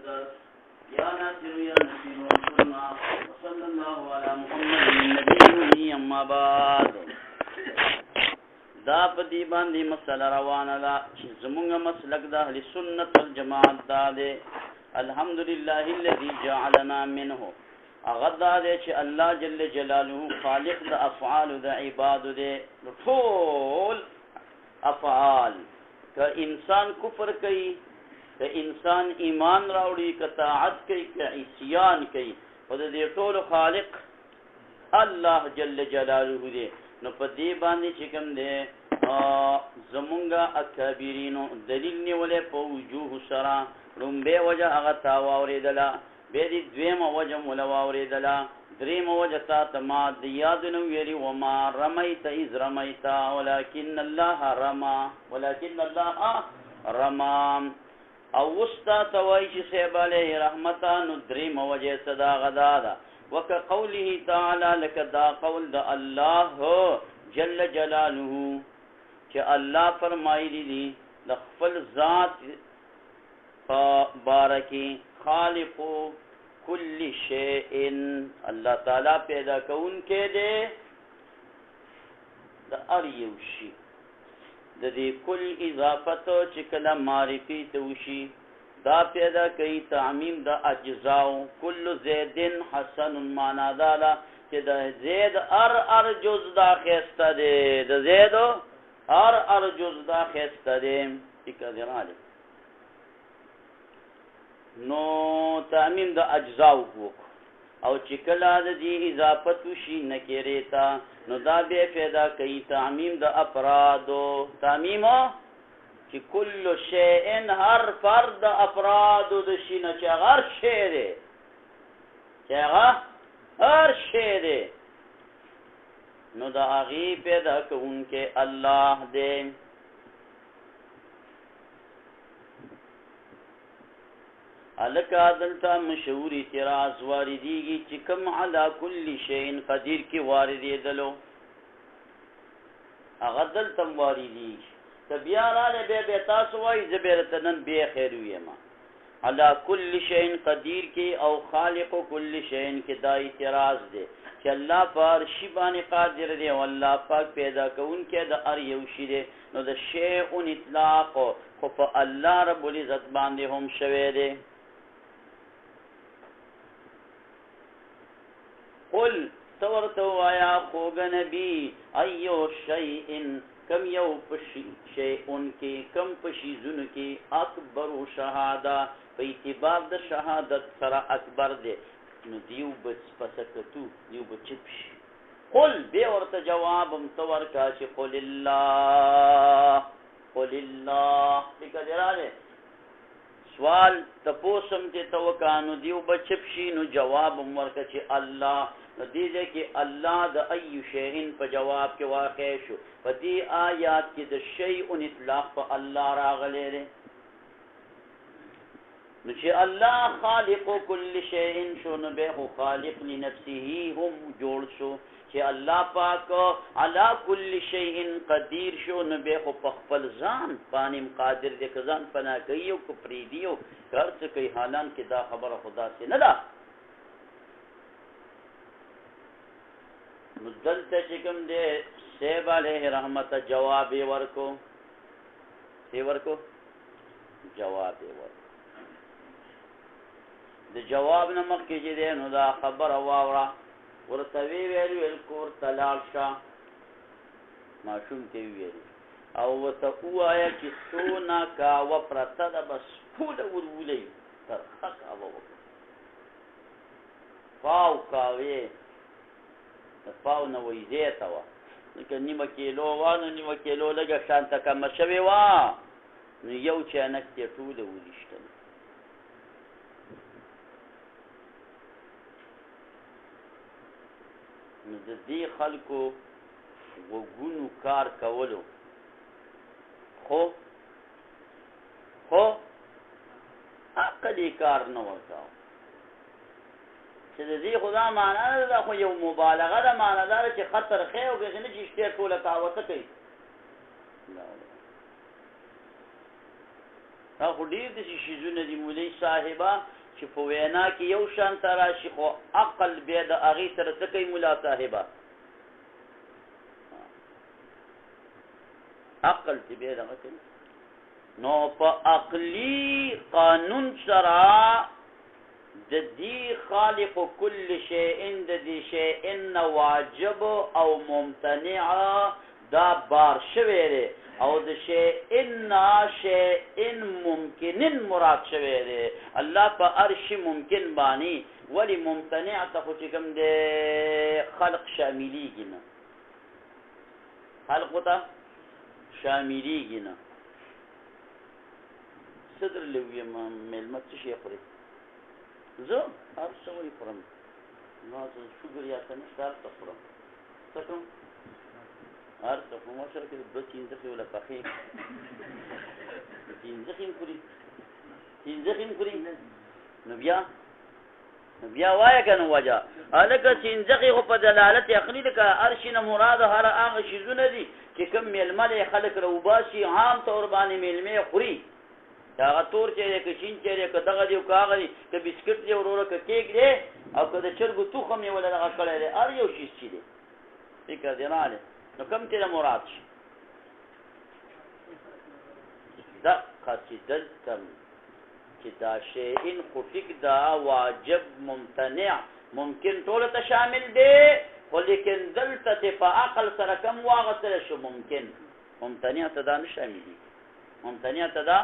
القصص يا ناصر يا نصير وانصرنا وصلى الله على محمد النبي الأمي. اما بعد دا پدی باندې مسله روانه ده چې زمونږ مسلک د اهل سنت والجماعت دا دی. الحمدلله الذي جعلنا منه. هغه دا دی چې الله جل جلاله خالق د افعال د عباد دی. ټول افعال که انسان کفر کوي، که انسان ایمان راوړي، که طاعت کوي، که عصیان کوي، او د دې ټول خالق الله جل جلاله دی. نو په دې باندې چې کوم دی زمونږه اکابرینو دلیل نیولې په وجوه سره. لومبې وجه هغه تا واورېدله، بیا دې دویمه وجه موله واورېدله، درېیمه وجه تا ته ما د یاد نه ویلي وما رمیت اذ رمیت ولکن الله رما، ولکن الله رما. او اوس تا ته وایي چې صاحب علیه رحمته نو درېیمه وجه څه ده هغه دا ده وکقوله تعالی لکه دا قول د الله جل جلاله چې الله فرمایلی دي د خپل ذات په باره کې خالق کل شیء، الله تعالی پیدا کوونکی دی د هر یو شي. د دې کل اضافت چې کله معرفي ته وشي دا پیدا کوي تعمیم د اجزاو. کل زیدن حسن معنا دا ده چې د زید ار جز دا خیسته دی، د زید ار جز دا خیسته دی. اکادراله نو تعمیم د اجزاو وک او چې کله د دې اضافت وشي نکره تا نو دا به پیدا کوي تعمیم د افرادو. تعمیم چې کل شیء هر فرد افراد د شي نه چې هر شی دی، چې هر شی دی نو دا هغې پیدا کوونکی الله دی. هلکه دلته مشهور اعتراض واردېږي چې کوم علی کل شیء قدیر کې واردېدلو هغه دلته هم واردېږي. که بیا راغلی بیا تاسو وایي زه بیا درته نن بیا خیر ویم. علی کل شیء قدیر کې او خالق کل شیء کې دا اعتراض دی چې الله په هر شي باندې قادر دی او الله پاک پیدا کوونکی د هر یو شي دی. نو د شیء اطلاق خو په الله رب العزت باندې هم شوی دی. قل تورته وایا خوږ نبی ایو شیء کم یو شیئن کې کم پشیزونو کې اکبر شهاده په اعتبار د شهادت سره اکبر دی. نو دیو پسکتو دیو بچپ شي. قل بیا ورته جواب هم ته ورکا چې قل الله قل الله بکدراله سوال تپوسم چې تو کانو دیو بچپ شي. نو جواب هم ورکا چې الله. نو دیجه کې الله د ایو شیئن په جواب کې واقع شو. په دې آیات کې د شیء اطلاق په الله راغلی دی. نو چې الله خالق کل شیء شو نو به خو خالق لنفسه هم جوړ شو. چې الله پاک علی کل شیء قدیر شو نو به خو په خپل ځان باندې قادر دی. که ځان پناه کوي او که پرېږدي او که هر څه کوي حالان کې دا خبره خدا سي نه ده. نو دلته چې کوم دی صاحب علیه رحمت جواب یې ورکو. څه ورکو؟ جواب یې ورکو. د جواب نه مخکې چې دی نو دا خبره واوره. ورته ویل کور ته لاړ شه، ماشوم ته ویل او ورته ووایه چې څونه کاوه پرته ده بس ټوله ورولئ ترخه کاوه وکړه. پاو کاوې د پاو نه ویزې ته وه لکه نیمه کیلو وه نو نیمه کیلو لږه شانته کمه شوې وه نو یو چانک ته ټوله وریشتل. نو د دې خلکو وګونو کار کولو خو عقل یې کار نه ورکاو. چې د دې خدا معنا نه ده خو یو مبالغه ده. معنا دا ده چې خطر خی او که نه چې اشتیا ټوله کاوته کوي. دا خو ډېر داسې شیزونه دي مولوي صاحبه چې په وینا کې یو شان ته راشي خو عقل بیا د هغې سره څه کوي ملا صاحبه عقل چې بیا دغه کوي نو په عقلي قانون سره د دې خالق کل شیء د دې شیء واجب او ممتنع دا بار شوی دی او د شیء ممکن مراد شوی دی الله په هر شي ممکن باندې ولی ممتنع ته خو چې کوم دی خلق شاملیږي نه خلق ته شاملیږي نه صدر لوی مېلمه څه شي خوري زه هر څه وایي خورم ما څه شوګر یا څه نشته هر څه خورم څه کوم هر څه خو ما سره کې دوه چینځخې ولا پخې چینځخې هم خوري چینځخې هم خوري نو بیا وایه که نه وجه هلکه چینځخې خو په دلالت عقلي ده که هر شي نه مراد هر هغه شیزونه دي چې کوم میلمه دی خلک راوباسي عام طور باندې میلمې خوري هغه تور چې دی که شین چې دی که دغه دی که هغه دی که بسکټ دی وروره که کیک دی او که د چرګو توخم یې ولا دغه کړی دی هر یو شیز چې دی فکر دی راغلی نو کوم چې د مراد شي دقه چې دلته چې دا شیئن خو فک دا واجب ممتنع ممکن ټولو ته شامل دی خو لیکن دلته چې په عقل سره کم واغتلی شو ممکن ممتنع ته دا نه شاملي ممتنع ته دا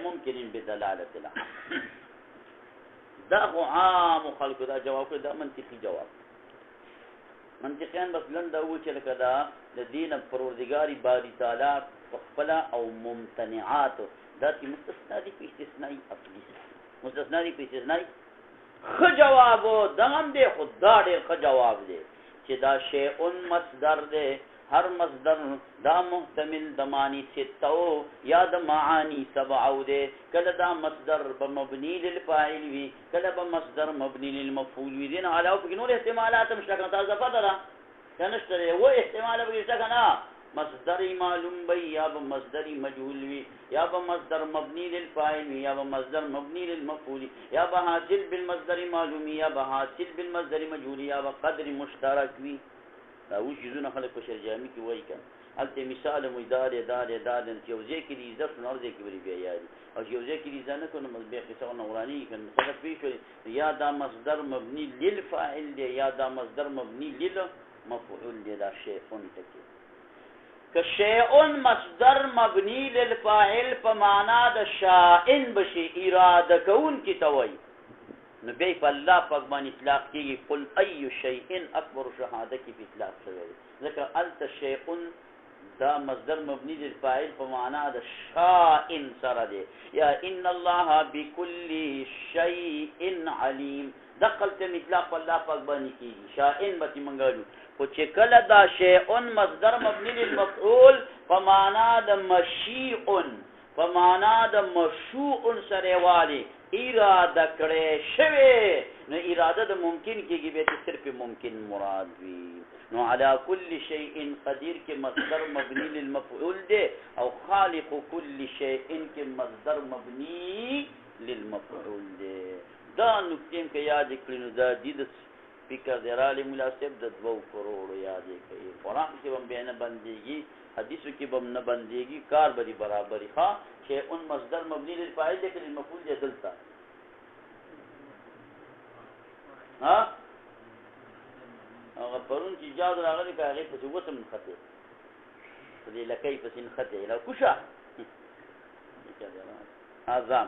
ممکن بدلالت العقل دا خو عام خلکو دا جواب کړي دا منطقي جواب منطقيان بس لنډه و چې لکه دا د دین پروردګار باری تعالی خپل او ممتنعات دا چې مستثنا دي په استثناء اصلي مستثنا دي په استثناء خ جواب دغم دی خدا ډېر ښه جواب دی چې دا شیء مصدر دی هر مصدر دا محتمل د معنی ستو یا د معانی سبعو دی کله دا مصدر بمبنی للفاعل وي کله به مصدر مبنی للمفعول وي دین علاوه په نور احتمالات هم شته کنه تاسو پته ده کنه شته و احتمال به شته کنه مصدر معلوم وي یا به مصدر مجهول وي یا به مصدر مبنی للفاعل وي یا به مصدر مبنی للمفعول یا به حاصل بالمصدر معلوم یا به حاصل بالمصدر مجهول یا به قدر مشترک وي دا و شیزونه خلک په شرجامي کې وایي کنه هلته مثال مو دار چې یو ځای کې دي عزت نور ځای کې بری بیا یادي او یو ځای کې دي ځنه کنه مزبیق قصه نورانی کنه څنګه پیښ یا دا مصدر مبني للفاعل دی یا دا مصدر مبني للمفعول دی دا شیء تکي که شیء مصدر مبني للفاعل په معنا د شائن بشي اراده کون کی توي نو بیا په الله پاک باندې اطلاق کېږي قل ای شیء اکبر شهاده کې په اطلاق شوی ځکه الت شیء دا مصدر مبني للفاعل په معنا د شائن سره دی یا ان الله بكل شیء علیم دقل ته اطلاق په الله پاک باندې کېږي شائن به منګالو خو چې کله دا شیء مصدر مبني للمفعول په معنا د مشیء په معنا د مشوء سره والی اراده کړې شوی نو اراده د ممکن کېږي به صرف ممکن مراد وي نو علی کل شیء قدیر کې مصدر مبنی للمفعول دی او خالق کل شیء کې مصدر مبنی للمفعول دی دا نکتیم که یاد کړئ نو دا د سپیکر دیرالی مناسب د 2 کروڑو یاد کړئ قرآن کې هم بیا نه بندېږي حدیثو کې به نه بندېږي کار به برابري ښه شیء مصدر مبني للفاعل دی که للمفعول دی دلته ها هغه پرون چې جاد راغلی که هغې پسې وسم نښتې په دې لکۍ پسې نښتې له کوشه اعظام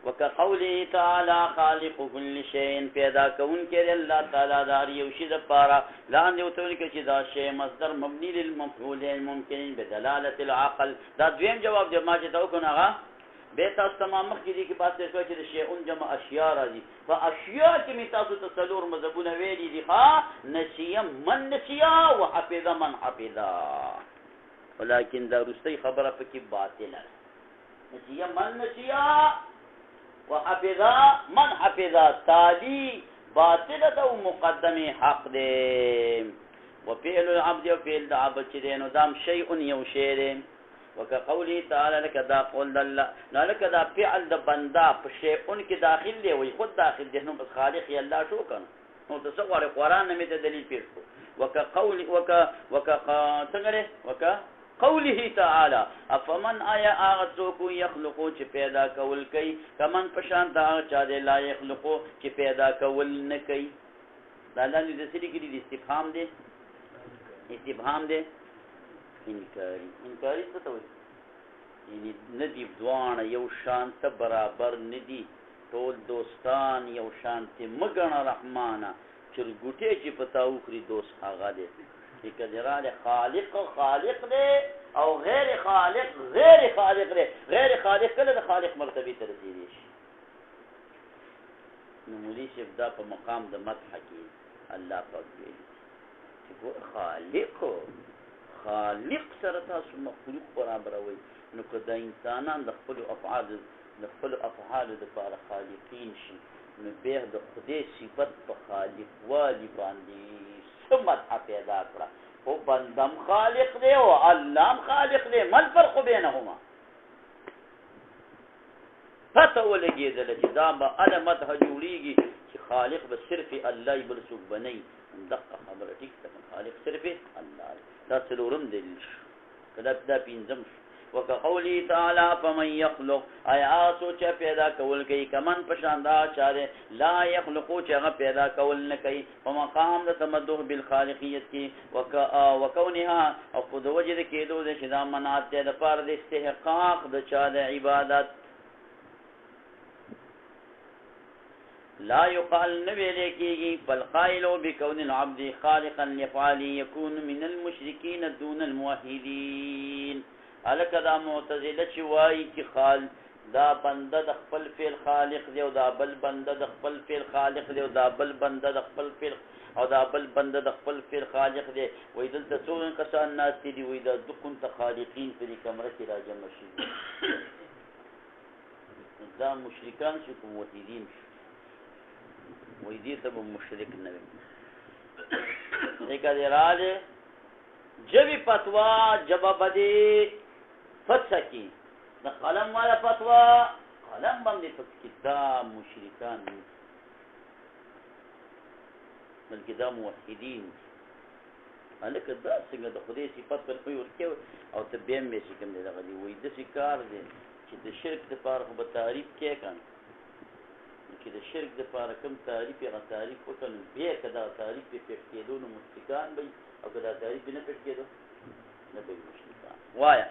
وکقوله تعالی خالق كل شیء پیدا کوونکی دی الله تعالی د هر یو شي دپاره لاندې ورته ولیکه چې دا شی مصدر مبني للمفعول ممکن بدلالة العقل دا دویم جواب دی ما چې تا وکړو هغه بیا تاسو تمام مخکې دي کې بحث تېر شوی چې د شیعون جمع اشیا راځي په اشیا کې مې تاسو ته څلور مذهبونه ویلي دي ښه نسیه من نسیه وحفظه من حفظه ولیکن دا وروستۍ خبره پکې باطله نسیه من نسیه وحفظه من حفظه تالي باطله ده او مقدم حق دی وفعل العبد او فعل د عبد چې دی نو دام شیء یو شی دی وكقوله تعالى لك دا قول الله نو لك دا فعل د بندا په شیء ان کې داخل دی وي خود داخل دی نو بس خالق یې الله شو کنه نو تصور قرآن نه مې دلیل پیش کو وكقول څنګه وكقوله تعالى افمن آیا اغذوکو یخلقو چې پیدا کول کوي کمن پشان دا چا دی لا یخلقو چې پیدا کول نه کوي دا لاندې د سړي کې د استفهام دی انکاری څه ته وایي یعنی ندی دوانه یو شانته برابر ندی ټول دوستان یو شانته مګنه رحمانه چرګوټې چې پتا وکړي دوست هغه دی چې کجراله خالق دی او غیر خالق دی غیر خالق کله د خالق مرتبه ته رسیدي شي نو مولوی شیخ دا په مقام د مدح کې الله پاک دی چې خالق سره تاسو مخلوق برابر وي نو که د انسانان د خپل افعال د لپاره خالقین شي نو بیا د خدای صفت په خالق والی باندې سمت پیدا کړه او بندم خالق دی او الله خالق دی ما الفرق بینهما پته ولګېدل چې دا به اله مدح جوړیږي چې خالق به صرف الله بل څوک بنئ دقه خبره ټیک ده خالق صرف الله دا څلورم دلیل شو کله دا پنځم شو وكقوله تعالى فمن يخلق آیا سوچ پیدا کول کوي کمن پشاندا چاره لا يخلقو چې پیدا کول نه کوي په مقام د تمدح بالخالقیت کې وکونها او په وجه د کېدو د شدا منات د پر د استحقاق د چا د عبادت لا يقال نبي لكي فالقائل بكون العبد خالقا لفعله يكون من المشركين دون الموحدين الک دا معتزله چې وایي چې دا بنده د خپل فعل خالق دی او دا بل بنده د خپل فعل خالق دی او دا بل بنده د خپل فعل او دا بل بنده د خپل فعل خالق دی وای دلته څو کسان ناس دي وای دا دکون ته خالقین په دې کمره کې راجمع شي دا مشرکان چې کوم موحدین وای دې ته مشرک نه وي دغه راځي جبی فتوا جواب دی فتسکی د قلم والا فتوا قلم باندې فتکی دا مشرکان بلکې دا موحدین الکه دا څنګه د خدای صفات په خو ورته او ته به مې چې کوم دی دغه دی وای د شکار دی چې د شرک د پاره په تعریف کې کان چې د شرک د پاره کوم تعریف یې تعریف وکړ به کدا تعریف په کېدو نو مشرکان به او کدا تعریف نه پټ کېدو نه به مشرکان وایا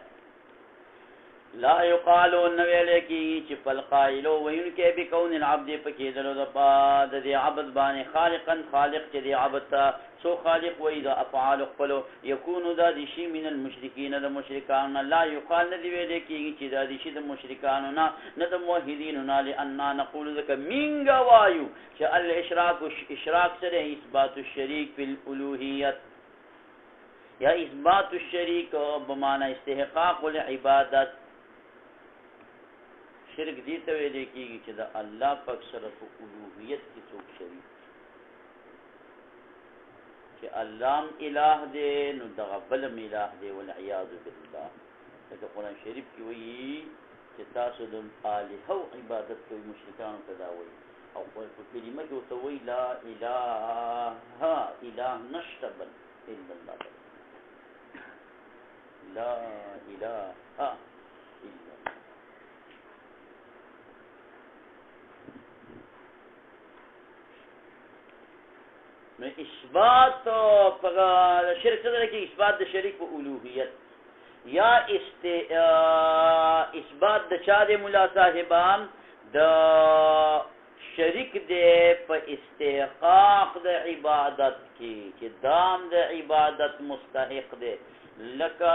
لا يقالوا النبي لكي چې فالقائل وينك بكون العبد فكيدلو د بعد د عبد باندې خالقا خالق چې دی عبد سو خالق واذا افعال خپل يكون ذا شيء من المشركين د مشرکان لا يقال ندي ویل کېږي چې دا شي د مشرکان نه د موحدین نه لئن نقول ذك من غوايو چې الاشراك سره اثبات الشريك في الالوهيت یا اثبات الشريك بمعنى استحقاق العبادت شرک دې ته ویل کېږي چې د الله پاک سره په الوهیت کې څوک شریک چې الله الہ دې نو دغه بل الہ دې والعیاذ بالله دا قرآن شریف کې وایي چې تاسو د الہ او عبادت کوي مشرکان ته دا وایي او په کلمه کې ورته وایي لا اله نشته بل الا الله لا اله الا میں اثبات پر شرک سره کې اثبات د شریک په الوهیت یا اثبات د چا د مولا صاحبان د شریک د په استحقاق د عبادت کې چې دام د عبادت مستحق دی لکه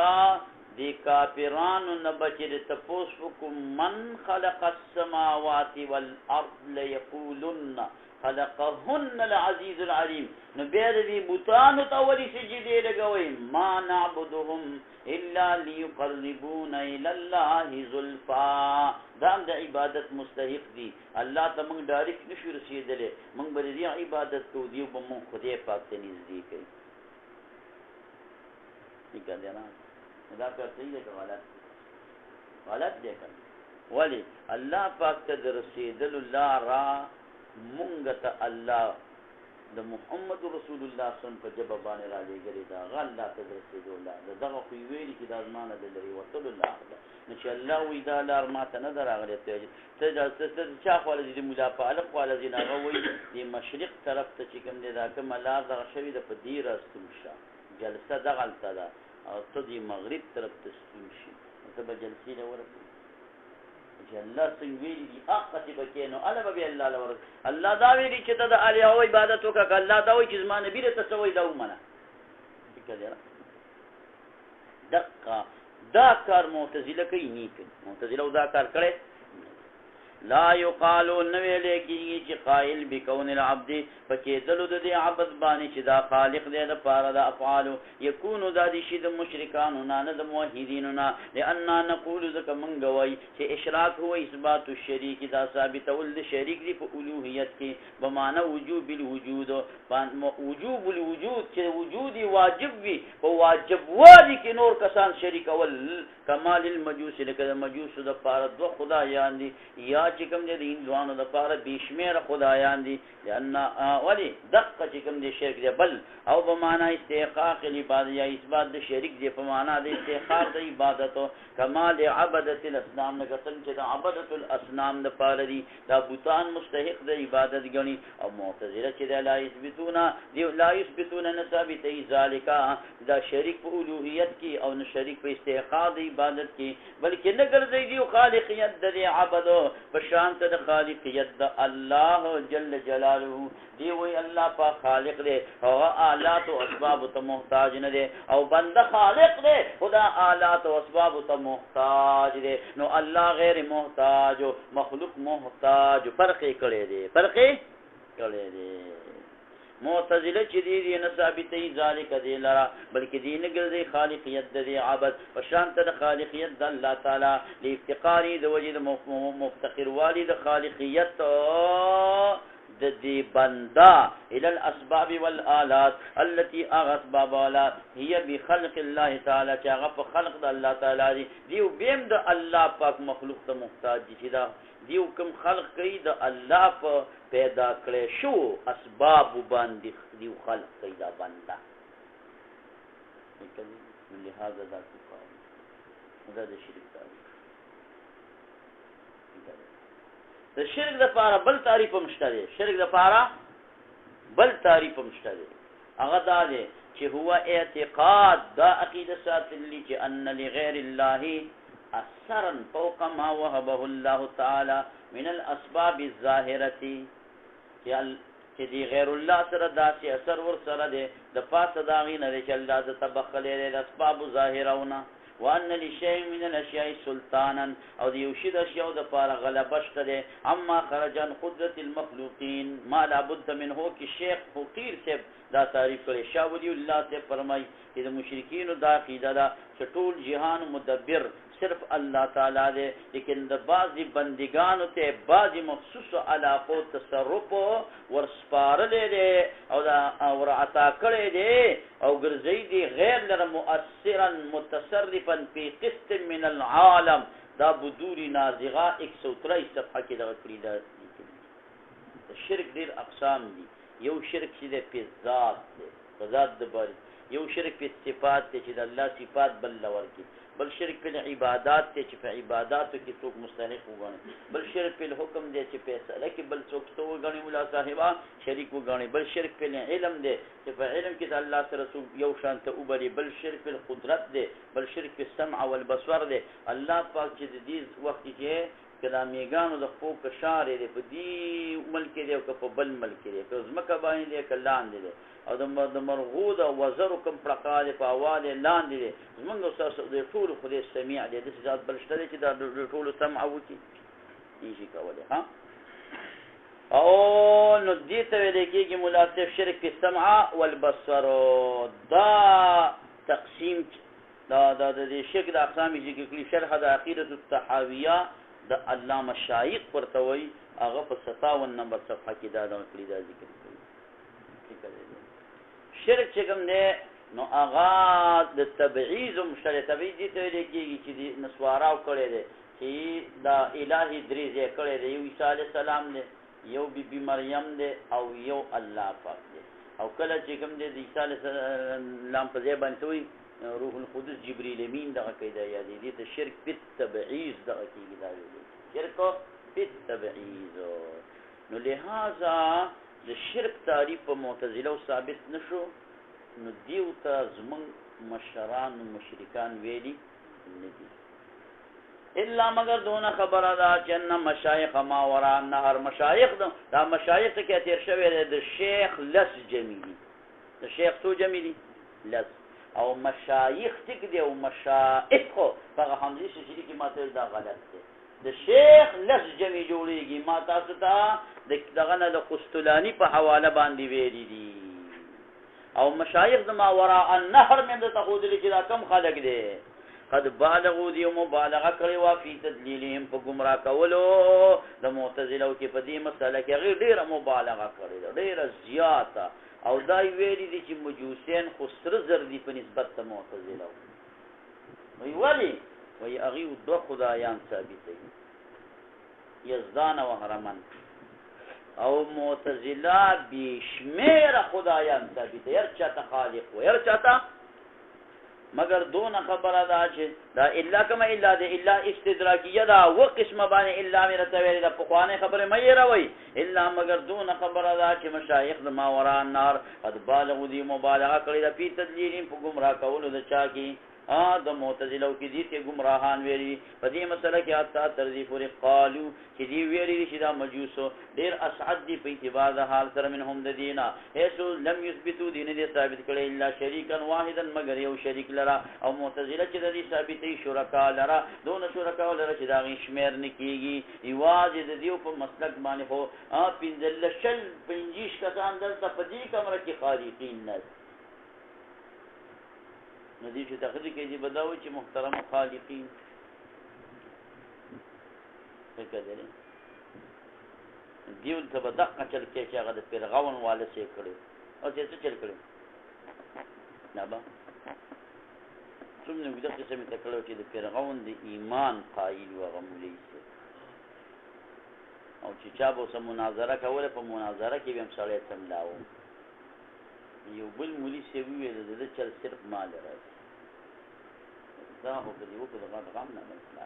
دی کافرانو نه بچی د تپوس حکم من خلق السماوات والارض ليقولن خلقهن العزيز العليم نبيد دي بوتان تولي سجدي لغوي ما نعبدهم الا ليقربونا الى الله زلفا دام د عبادت مستحق دي الله ته موږ ډایرکټ نشو رسیدلې موږ به دې عبادت کو دیو به موږ خدای پاک ته نږدې کوي څنګه دی نه دا کار صحیح دی کوله غلط دی کنه ولی الله پاک ته د رسیدلو لاره مونږ ته الله د محمد رسول الله صلی الله علیه وسلم په جبه باندې را لېږلې ده هغه الله ته د رسېدو لاره دغه خو یې ویلي چې دا زمانه د لرې وتلو لاره ده نو چې الله وایي دا لار ما ته نه ده راغلې ته چا خواله ځي د ملا په الف خواله ځي نو هغه وایي د مشرق طرف ته چې کوم دی دا کومه لار دغه شوې ده په دې راستون شه جلسه دغلته ده او ته د مغرب طرف ته ستون شي ته به جلسې له ورسې چې الله څنګه ویلي دي هغه به کې نو الله به الله له ورس الله دا ویلي چې ته د الهو عبادت وکړه الله دا وایي چې زما نبی ته څه وایي دا ومنه دقه دا کار معتزله کوي نه کوي معتزله دا کار کړي لا یقالو نوې لیکيږي چې قائل بكون العبد فکیدلو د دې عبد باندې چې دا خالق دی د پاره د افعال یکونو د دې شی د مشرکانو نه د موحدینو نه لئن نقول ذک من غوي چې اشراک هو اثبات الشریک دا ثابت ول د شریک دی په الوهیت کې بمانه وجوب الوجود وجوب الوجود چې وجودي واجب وي او واجب واجب کې نور کسان شریک ول کمال المجوس لکه مجوس د پاره دو خدایان دي یا چې کوم دي د هندوانو د پاره بشمیر خدایان دي لأن ولی دقه چې کوم دي شرک دی بل او په معنا استحقاق العبادت یا اثبات د شریک دی په معنا د استحقاق د عبادت کمال عبادت الاصنام نه څنګه چې د عبادت الاصنام د پاره دي دا بوتان مستحق د عبادت غني او معتزله چې لا یثبتون دی لا یثبتون ثابت ذالک دا شریک په الوهیت کې او نه شریک په استحقاق د عبادت کې بلکې نه ګرځي دی خالقیت د عبادت بشانت د خالقیت د الله جل جلاله دی وی الله پاک خالق دی او آلات او اسباب ته محتاج نه دی او بنده خالق دی خدا آلات او اسباب ته محتاج دی نو الله غیر محتاج او مخلوق محتاج فرق کړي دی فرق کړي دی معتزله چې دي نه ثابتې ذالک دی لرا بلکې دین ګرځي خالقیت د عبادت او شانت د خالقیت د الله تعالی لافتقاری د وجد مفتقر والی د خالقیت د دې بندا الى الاسباب والالات التي اسباب والات هي بخلق الله تعالی چې هغه په خلق د الله تعالی دی او بهم د الله پاک مخلوق ته محتاج دي دا دیو کوم خلق کوي د الله په پیدا کړي شو اسباب باندې دیو خلق کوي دا بندا لهذا ذات قال دا د شرک د شرک لپاره بل تعریف مشته دی شرک لپاره بل تعریف مشته دی هغه دا دی چې هو اعتقاد دا عقیده ساتلی چې ان لغیر الله اثرا فوق ما وهبه الله تعالی من الاسباب الظاهره چې دی غیر الله سره داسې اثر ور سره دی د پاسه دا غینه چې الله د تبخلې د اسباب ظاهرونه وان لشيء من الاشياء سلطانا او دی یوشد اشیاء د پاره غلبه شته اما خرج عن قدرت المخلوقین ما لا بد منه کی شیخ فقیر سے دا تعریف کړي شاه ولی الله سے فرمای چې د مشرکین دا عقیده دا چې ټول جهان مدبر صرف الله تعالی دی لیکن د بعضی بندگانو ته بعضی مخصوص علاقو تصرف ورسپارلې دی او دا اور عطا کړی دی او ګرځي دی غیر لره مؤثرا متصرفا فی قسط من العالم دا بدور نازغه 123 صفحه کې دا کړی دا شرک ډیر اقسام دي یو شرک چې په ذات دی په ذات د باری یو شرک په صفات دی چې د الله صفات بل لور کی بل شرک په عبادت ته چې په عبادتو کې څوک مستحق وګڼي بل شرک په حکم دی چې فیصله کې بل څوک تو وګڼي مولا صاحبہ شریک وګڼي بل شرک په علم دی چې په علم کې د الله سره یو شان ته وبري بل شرک په قدرت دی بل شرک په سمع او البصر دی الله پاک چې د دې وخت کې کلامیګانو د خپل کشار دی په دې ملک دی او په بل ملک دی په ځمکه باندې دی کلان دی او د مرغود او وزر کوم پرقاله په اواله لاندې دي زمونږ استاد د ټول خدای سميع دي د ذات بل شته چې د ټول سمع وکي نشي کولای ها او نو دې ته ویل کېږي ملاصف شرک په سمع والبصر دا تقسیم دا د شرک د اقسام چې کلی شرح د عقیده التحاویہ د علامه شایخ ورتوي هغه په 57 نمبر صفحه کې دا کلی دا ذکر کوي شرک چې کوم دی نو هغه د تبعیض مشترک تبعیض دي ته ویل کېږي چې نسواراو کړی دی چې دا الهي درې ځای کړی دی یو عیسی علیه السلام دی یو بیبي مریم دی او یو الله پاک دی او کله چې کوم دی د عیسی علیه السلام په ځای باندې وایي روح القدس جبريل امین دغه قاعده یادې دي ته شرک بالتبعیض دغه کېږي دا ویل شرک بالتبعیض نو لہذا د شرک تعریف په معتزله ثابت نشو نو دیو ته زمون مشران و مشرکان ویلي ندي الا مگر دونه خبره ده چې ان مشایخ ما ورا النهر مشایخ دا مشایخ ته کې تیر شوی د شیخ لس جمیلی د شیخ څو جمیلی لس او مشایخ ټیک دی او مشایخ هغه حمزه شری کې ماته دا غلط دی د شیخ لس جمی جوړیږي ما تاسو ته دغه نه د قسطلانی په حواله باندې ویلي دي او مشایخ د ما وراء النهر من د تخود چې دا کم خلق دي قد بالغوا دی مبالغه کړي وا فی تدلیلهم په گمراه کولو د معتزله کې په دې مسله کې غیر ډیره مبالغه کړي ډیره زیاته او دا ویلي دي چې مجوسین خو سره زر دي په نسبت ته معتزله وی ولی وی اغي دو خدایان ثابت دي یزدان و حرمن او معتزله بشمیر خدایان ثابت دي هر چاته خالق و هر چاته مگر دون خبره دا چې دا الا کما الا ده الا استدراکیه دا و قسمه باندې الا مرته ویل د پخوانه خبره مې راوي الا مگر دون خبره دا چې مشایخ د ما ورا النار قد بالغوا دي مبالغه کړی د پی تدلیل په گمراه کولو د چا کې د معتزله کې دي ته گمراهان ویلي په دې مسله کې حتی تر دې پورې قالو چې دی ویلي چې دا مجوسو ډیر اسعد دي په اعتبار د حال سره منهم د دینه هیڅ لم یثبتوا دین دې ثابت کړي الا شریکا واحدا مگر یو شریک لرا او معتزله چې د دې ثابتې شرکا لرا دون شرکا لرا چې دا غي شمیر نکېږي یوازې د دې په مسلک باندې خو پنځل شل 25 کسان دلته په دې کمره کې خالقین نه ندی چې تخریج کې دي بداوي چې محترم خالقین څنګه دي دیو ته بدقه چل کې چې هغه د فرعون والے سي کړو او چې څه چل کړو نه با څومره وګړي چې سمې تکړه چې د فرعون د ایمان قائل و غمولې او چې چا به سم مناظره کوله په مناظره کې هم سړی سملاو یو بل مولي سی ویل د چل صرف مال راځي دا هو په دې وکړه دا غام نه مثلا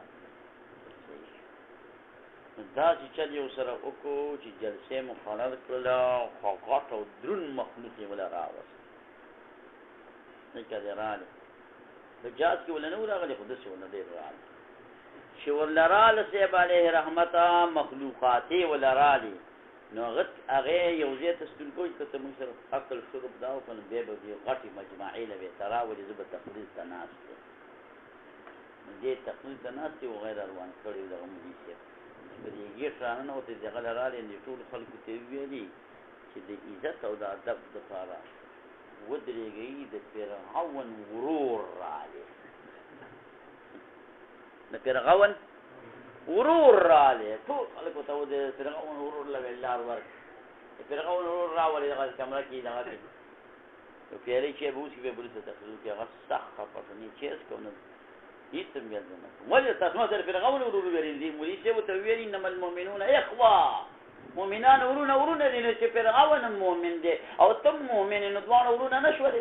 دا چې چل یو سره وکړو چې جلسه مقرر کړل خو غاټ او درن مخلوق یې ولا راوست نه کړه رااله د جاز کې ولا نه راغلی خو د څه ونه دی رااله چې ولراله سیب علیه رحمت مخلوقاته ولراله نو غت هغه یو ځای ته ستل کوی ته موږ سره عقل شروع داو کنه به به غټي مجمعي له تراولي زب تقلید تناس دې تقلید تناس او غیر روان کړی د عمري څخه په دې کې شانه او ته ځغل رااله نه ټول خلکو ته ویلي چې د عزت او د ادب لپاره ودرېږي د فرعون غرور رااله د فرعون ورور رااله ټول خلکو ته د فرعون ورور له لار ورک فرعون ورور راولې هغه کمره کې دغه یو پیری چې بوس کې به بوله تخلو کې هغه صحه پټنی چیز کوي هیڅ هم یاد نه ولې تاسو سره فرعون ورور ورېندې مولي چې وته ویلي انما المؤمنون اخوه مؤمنان ورونه دي چې فرعون مؤمن دي او تم مؤمن نو دوه ورونه نشول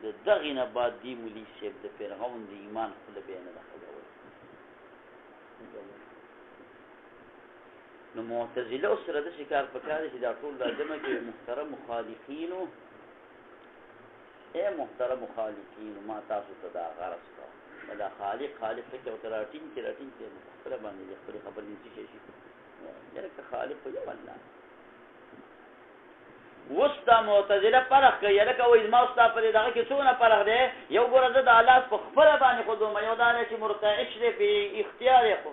د دغه نه بعد دی مولي شیب د فرعون د ایمان خپل بیان نه خبره نو معتزله سره د شکار پکاره چې دا ټول راځمه کې محترم مخالفینو محترم مخالفین ما تاسو ته دا غرض کا دا خالق ته او تراټین کې راټین کې خپل باندې خپل خبر نشي شي یره خالق خو یو الله وستا معتزله پرخ کوي لکه وای ما وستا په دغه کې څونه پرخ دی یو ګوره د الله په خبره باندې خودمه یو دا چې مرتعش دی په اختیار یې خو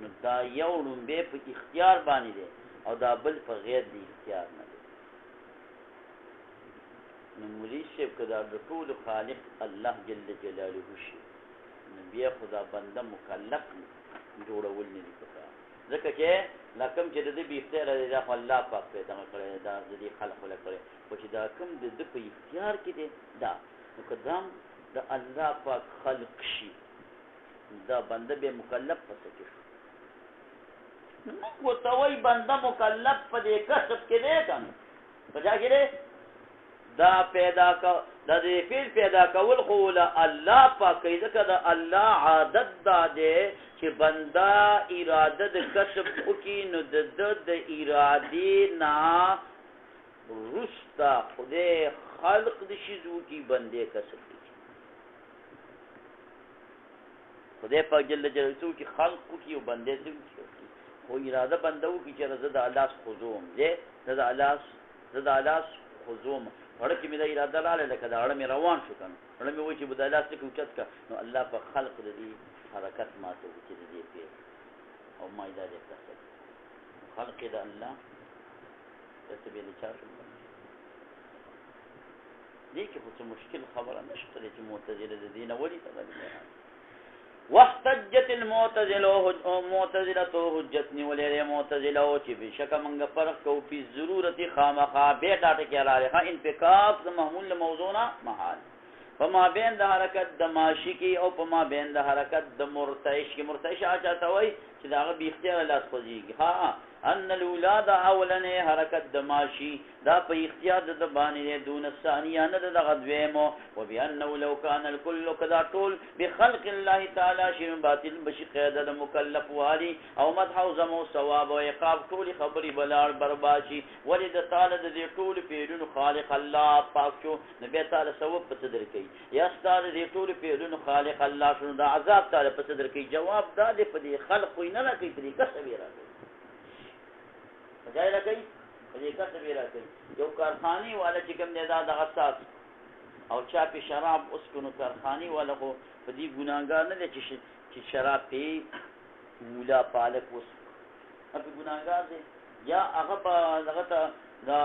نو دا یو لومبه په اختیار باندې دی او دا بل په غیر دی اختیار نه دی نو مولي شیب کدا د ټول خالق الله جل جلاله شي نو بیا خدا بنده مکلف جوړول نه دي پکار ځکه چې لکم چې د دې به اختیار دی دا الله پاک پیدا کړی دا د دې خلق ولا کړی او چې دا کوم د په اختیار کې دی دا نو قدام د الله پاک خلق شي دا بنده به مکلف پسې شي نو وتوي بنده مکلف په دې کسب کې دی کنه په ځای کې دا پیدا کا د دې فعل پیدا کول خو الله پاک ځکه د الله عادت دا دی چې بندا اراده د کسب وکي نو د ارادې نه رستا خدای خلق د شیزو کی بندې کسب کی خدای پاک جل جلاله کی خلق کی او بندې دې خو اراده بندو کی چې رضا د الله خصوم دې د الله خصوم ورته کې مې د اراده لاله لکه دا اړه مې روان شو کنه اړه مې وای چې بداله څه کوچت کا نو الله په خلق دې حرکت ماته چې دې په او ما دا دې کسب خلق د الله تسبیح لچا شو دې کې څه مشکل خبره نشته چې معتزله د دین ولي تغلي واحتجت المعتزله حجتني ولې معتزله او چې بشک منګه فرق کو په ضرورت خامخا به ډاټه کې راځي انفکاک د محمول موضوعنا محال فما بین د حرکت د ماشی کی او فما بین د حرکت د مرتعش کی مرتعش چاته وای چې دا به اختیار لاس خوځيږي ها ان الاولاد اولن حرکت د ماشی دا په اختیار د باندې دون ثانیه نه د غدویمو وبانه لو كان الكل كذا طول بخلق الله تعالی شی باطل بشی قاعده د مکلف والی او مدح او زمو ثواب او عقاب ټول خبري بلار برباشي ولید تعالی د دې ټول پیرونو خالق الله پاک شو نبی تعالی ثواب په صدر کوي یا ستاره دې ټول پیرونو خالق الله شنو د عذاب تعالی په صدر کوي جواب دا دې په دې خلق نه راکې په دې کسب راکې ځای راکې په دې کسب راکې یو کارخاني والا چې کوم نه دا غساس او چا په شراب اوس کو کارخاني والا کو په دې ګناګار نه دي چې شراب په مولا پالک اوس په ګناګار دي یا هغه دغه ته دا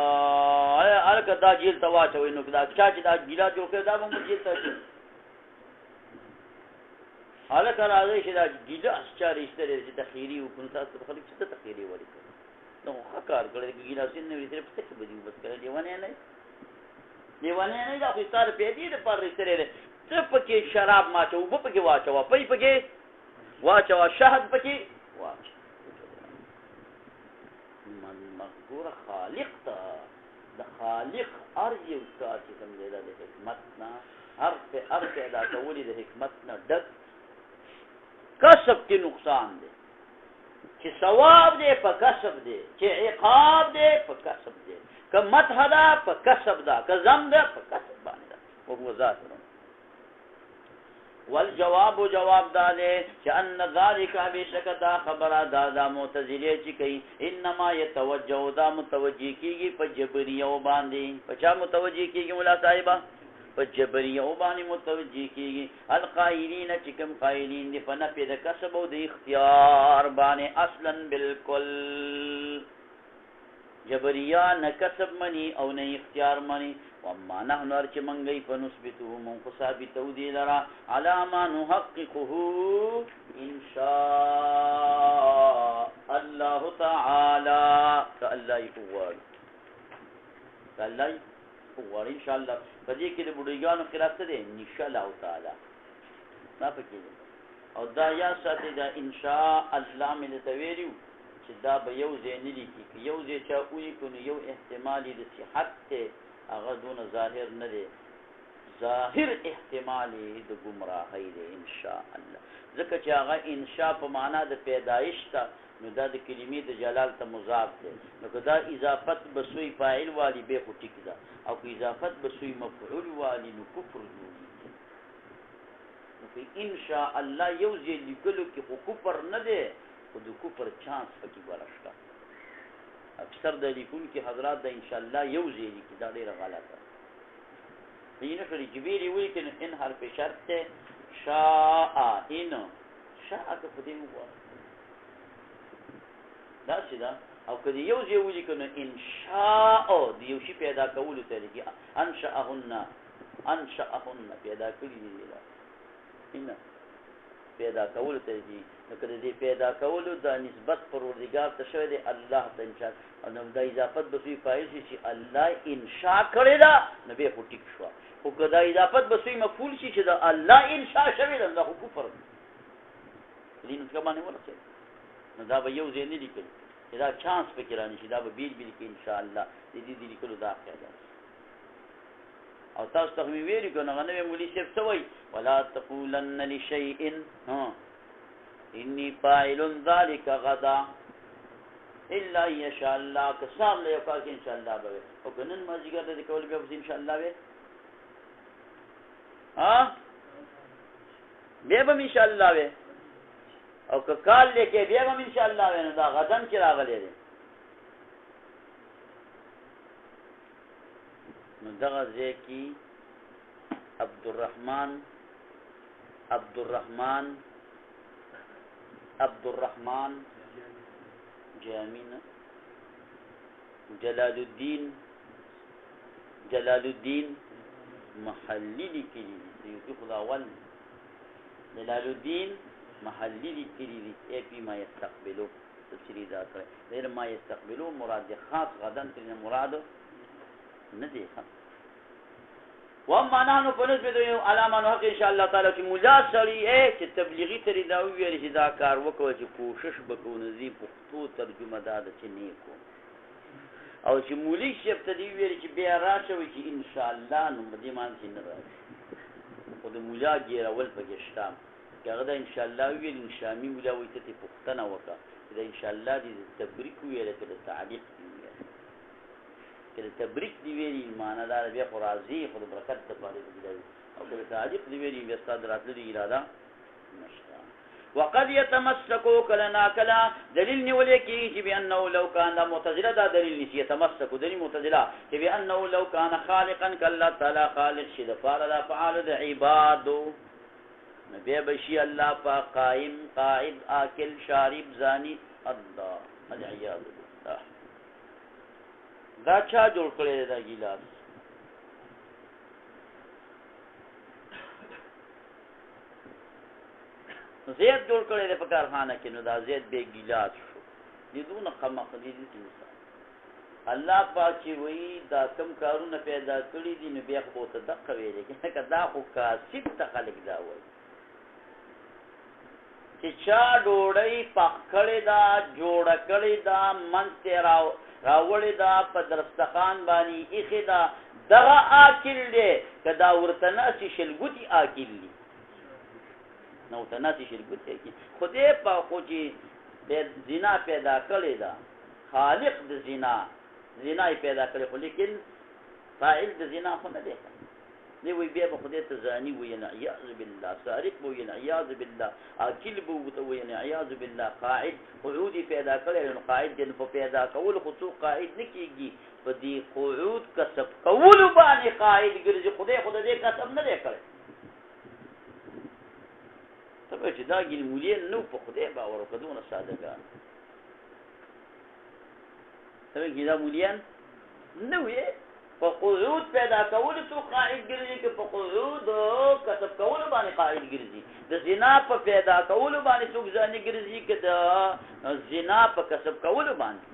الکه دا جیل تواچوي نو دا چې دا ګیلا جوړ کړ دا موږ جیل ته الکه راځي چې دا ګیلا اشچار ایستره چې تخیری او کوم تاسو په خلک څه تخیری وړي نو کار کړی ګیلا سین نه ویتره په څه بدیو بس کړی دیوانه نه دا خو ستاره پیډې د پر ایستره څه پکې شراب ماچو په پکې واچو په پکې واچو شهد پکې واچو من مغفور خالق تا د خالق ارجو کار چې کوم دی د حکمت نه هر پیدا کولی د حکمت نه ډک کسب کې نقصان دی چې ثواب دی په کسب دی چې عقاب دی په کسب دی که مدح ده په کسب ده که ذم ده په کسب باندې ده او ذات والجواب جواب داله چې ان ذالک بشک دا خبره دا معتزله چې کوي انما يتوجه دا متوجه کیږي په جبريه باندې په چا متوجه کیږي مولا صاحبہ په جبريه باندې متوجه کیږي القائلین چې کوم قائلین دي په نفي د کسب او د اختیار باندې اصلا بالکل جبريه نه کسب منی او نه اختیار منی وما نحن ارچ منگئی فنثبته من ثابتو دی لرا على ما نحققه ان شاء الله تعالى كالله يقول ان شاء الله بدی کې د بډایګانو خلاف څه دی ان شاء الله تعالی ما پکې او دا یا ساتي دا ان شاء الله مې تویریو چې دا به یو ځای نه لیکي یو ځای چا وی کنه یو احتمالي د صحت ته هغه دون ظاهر نه دی ظاهر احتمالي د گمراهی دی ان شاء الله ځکه چې هغه ان شاء په معنا د پیدایش ته نو دا د کلمې د جلال ته مضاف دی نو که دا اضافت بسوی فاعل والی به خو ټیک ده او که اضافت بسوی مفعول والی نو کفر جوړي نو که ان شاء الله یو ځای لیکلو کې خو کفر نه دی خو د کفر چانس پکې ورشته اکثر د لیکون کې حضرات د ان شاء الله یو ځای لیکي دا ډیره غلطه دی نه کړي چې ویلي وایي چې ان حرف شرط ته شاء ان شاء که په دې وګوره دا څه ده او کله یو ځای ولي کنه ان شاء د یو شی پیدا کول ته لګي انشأهن پیدا کړی دی دا ان پیدا کولو ته دي نو که د دې پیدا کولو دا نسبت پروردګار ته شوی دی الله ته انشاء نو دا اضافت به سوی فاعل شي چې الله انشاء کړی ده نو بیا خو ټیک شوه خو که دا اضافت به سوی مفعول شي چې د الله انشاء شوی ده دا خو کفر دی دې نو څه باندې ورسېد نو دا به یو ځای نه لیکل چې دا چانس پکې رانه شي دا به بیل بیل کې انشاءالله د دې لیکلو دا قاعده او تاسو ته مې ویلي که نغه نوی مولي صاحب څه وایي ولا تقولن لشیء انی فاعل ذلک غدا الا یشاء الله که سار له یو کار کې انشاءالله به وي او که نن مازدیګر د دې کول بیا به انشاءالله وي بیا به انشاءالله وي او که کال لیکې بیا به انشاءالله وي نو دا غدن چې راغلی دی نو دغه ځای کې عبدالرحمن جامین جلال الدین محلی لیکلی دی سیوطی خدا اول جلال الدین محلی لیکلی دی ای پی ما یستقبلو تفسیری دا سره دیر ما یستقبلو مراد خاص غدن ترین مراد ندی خاص واما نحنو فنسبت علامه نو حق ان شاء الله تعالی چې مولا سړی چې تبلیغی تری دا ویل چې دا کار وکړو چې کوشش وکړو نزی پښتو ترجمه دا د چنی کو او چې مولوی شپ ته دی ویل چې بیا راشه چې ان شاء الله نو دې مان چې نه راځي خو د مولا ګیر اول پکې شتام هغه دا ان شاء الله ویل ان شاء الله مولا وایي ته پښتنه وکړه دا ان شاء الله دې تبریک ویل کړه تعلیق که تبریک دی ویلی معنی دار بیا خو راځي خو د برکت دپاره دی او که تعلیق دی ویلی بیا ستا د راتللو اراده نشته وقد يتمسكوا کلنا کلا دلیل نیولې کېږي چې بانه لو کان دا معتزله دا دلیل نیسي يتمسكوا دلیل معتزله چې بانه لو کان خالقا کالله تعالی خالق شي دپاره د افعال د عبادو نو بیا به شي الله پاک قائم قاعد آکل شارب زانی الله العیاذ بالله دا چا جوړ کړی دا ګیلاس زید جوړ کړی دی په کارخانه کې نو دا زید بې ګیلاس شو دې دونه قمق دي انسان الله پاک چې وایي دا کم کارونه پیدا کړي دي نو بیا خو ته دقه ویلې که دا خو کاسب ته خلک دا وایي چې چا ډوډۍ پخ کړې ده جوړه کړې ده منځ راوړې ده په درستخان باندې ایښې ده دغه آکل دی که دا ورته ناسې شلګوتي آکل دي نو ورته ناسې شلګوتي آکل خدای په خو چې زنا پیدا کړې ده خالق د زنا یې پیدا کړې خو لیکن فاعل د زنا خو نه دی دی وی بیا به خدای ته زانی وی نعیاذ بالله سارق وی نعیاذ بالله آکل به وی نعیاذ بالله قاعد قعودی پیدا کړی نو قاعد دې په پیدا کول خو څوک قاعد نه کېږي په دې قعود کسب کولو باندې قاعد ګرځي خدای دې کسب نه دی کړی ته به چې دا ګل مولین نو په خدای باور وکړو دونه سادهګان ته به دا مولین نو یې په قعود پیدا کول تو قاعد ګرځي که په قعود کسب کول باندې قاعد ګرځي د زنا په پیدا کول باندې څوک ځاني ګرځي که د زنا په کسب کول باندې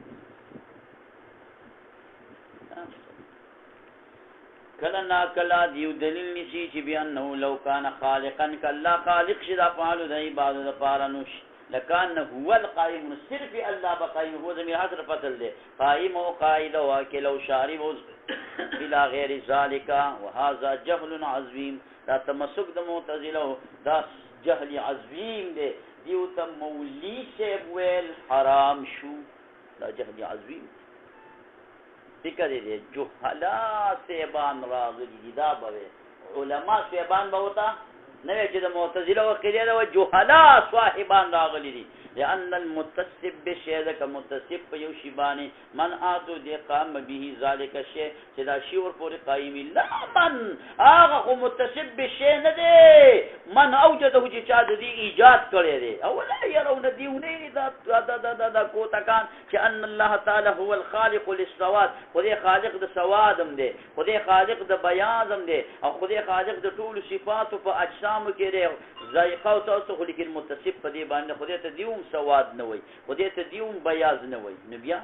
کله نا کله دیو دلیل نشي چې بانه لو کان خالقا کله خالق شي د افعال د عبادت لپاره نوش لکان هو القائم صرف الله بقائم هو ضمیر حاصل فصل ده قائم او قائد او اكل او شارب الى غیر ذلك وهذا جهل عظیم دا تمسک د معتزله دا جهل عظیم ده دیو ته مولی سے ویل حرام شو دا جهل عظیم فکر دې جهلا سیبان راغلی دا به علما سیبان به وتا نه چې د معتزله او قیده او جهلا صاحبان راغلي دي لأن المتصف بالشيء ذاك متصف یو شی باندې من آتو دی قام به ذلك الشيء چې دا شی ور پورې قائم لا من هغه متصف بالشيء نه دی من اوجده چې چا د دې ایجاد کړی دی او لا يرون دیونه دا کوتکان چې ان الله تعالی هو الخالق للسواد خدای خالق د سوادم دی خدای خالق د بیاضم دی او خدای خالق د ټول صفات په اجسام کې دی ذائقه او تاسو خو لیکن متصف په دې باندې خدای ته دیوم سواد نه وي خدای ته دیوم بیاض نه وي نو بیا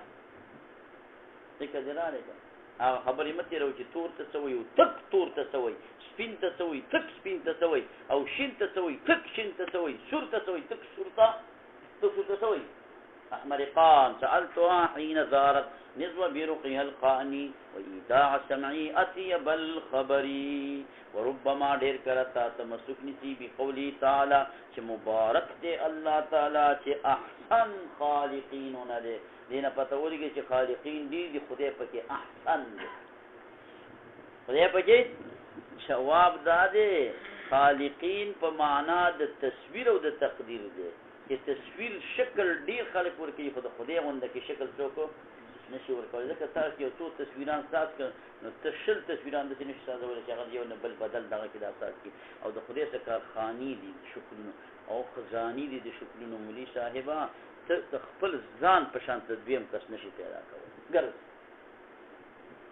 څه کړه هغه خبرې مته راو چې تور ته سوي او تک تور ته سوي سپین ته سوي تک سپین ته سوي او شین ته سوي تک شین ته سوي سور ته سوي تک سور ته سوي أحمرقان سألتها حين زارت نزوة برقيها القاني وإيداع سمعي أطيب الخبر وربما ډیر کرتا تمسك نسی بقوله تعالى چې مبارک دی الله تعالی چې احسن خالقین نه دینه پته ولګي چې خالقین دي خدای پکې احسن دی خدای پکې جواب داده خالقین په معنا د تصویر او د تقدیر دی چې تصویر شکل ډیر خلق ورکوي خو د خدای غونډه کې شکل څوک نشي ورکوي ځکه تاسو یو څو تصویران ساز کړئ نو تشل تصویران د نشي سازول چې هغه یو نه بل بدل دغه کې د اساس کې او د خدای څخه خانی دي شکلونه او خزانی دي د شکلونو مولي صاحبہ ته خپل ځان په شان تدویم کس نشي پیدا کول ګرځ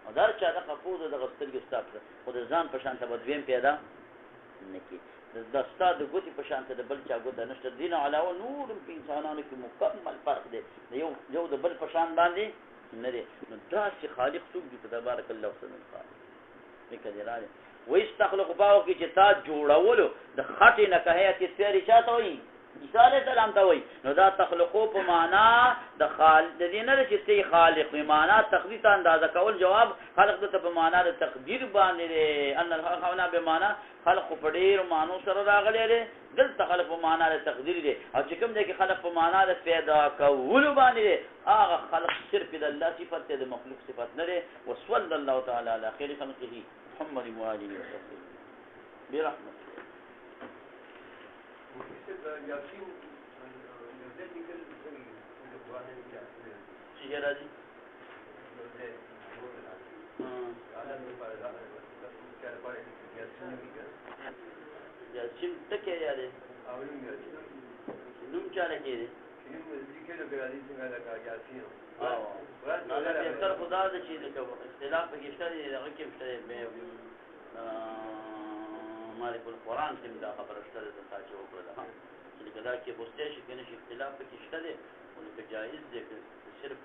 او دا چې دا قفوز د غسترګ ستاپ خو د ځان په شان تدویم پیدا نکي د استاد ګوتی په شان ته د بل چا ګوت نشته دین علاوه نور په انسانانو کې مکمل فرق دی یو د بل په شان باندې نه دی نو دا چې خالق څوک دی تبارک الله وسلم خالق وکړي راځي ويستخلق باو کې چې تا جوړولو د خټې نه کهیا چې سپری چاته وي عیسی علیه السلام ته وي نو دا تخلقو په معنا د خالق د دې نه چې سی خالق په معنا تقدیر اندازه کول جواب خلق ته په معنا د تقدیر باندې ان الخلق به معنا خلق په ډیر مانو سره راغلی دی دلته خلق په معنا د تقدیر دی او چې کوم دی کې خلق په معنا د پیدا کول باندې دی هغه خلق صرف د الله صفات د مخلوق صفات نه دی وصلی الله تعالی علی خیر خلقه محمد وآله وصحبه برحمته ياسين ذلك شيء راضي ياسين تكي يا دي نوم چاله کې دي ذکر غالي څنګه ياسين نه به تر خدا د شي د اختلاف کې شته دغه کې شته مالک القرآن کې دا خبره شته د تاسو وکړه چې کدا کې بوستې شي کنه اختلاف کې شته دي او که جایز دي صرف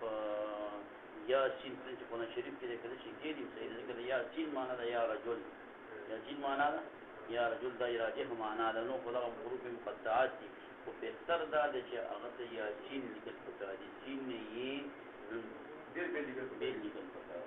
یا سین چې په شریف کې کله شي کې دي صحیح ذکر یا سین معنا دا یا رجل یا سین معنا دا یا رجل دا راجح معنا دا نو خدای حروف مقطعات دي او په اکثر دا چې هغه ته یا سین لیکل پکار دي سین نه یې ډېر به لیکل پکار